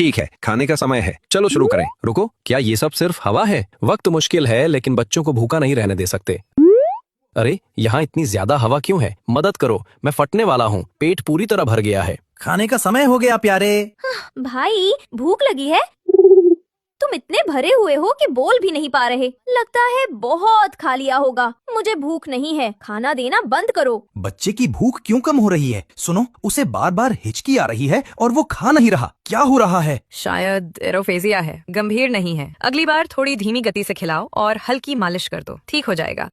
ठीक है, खाने का समय है, चलो शुरू करें। रुको, क्या ये सब सिर्फ हवा है? वक्त मुश्किल है लेकिन बच्चों को भूखा नहीं रहने दे सकते। अरे यहाँ इतनी ज्यादा हवा क्यों है? मदद करो, मैं फटने वाला हूँ, पेट पूरी तरह भर गया है। खाने का समय हो गया प्यारे। भाई भूख लगी है? तुम इतने भरे हुए हो कि बोल भी नहीं पा रहे। लगता है बहुत खा लिया होगा। मुझे भूख नहीं है, खाना देना बंद करो। बच्चे की भूख क्यों कम हो रही है? सुनो, उसे बार बार हिचकी आ रही है और वो खा नहीं रहा। क्या हो रहा है? शायद एरोफेजिया है, गंभीर नहीं है। अगली बार थोड़ी धीमी गति से खिलाओ और हल्की मालिश कर दो, ठीक हो जाएगा।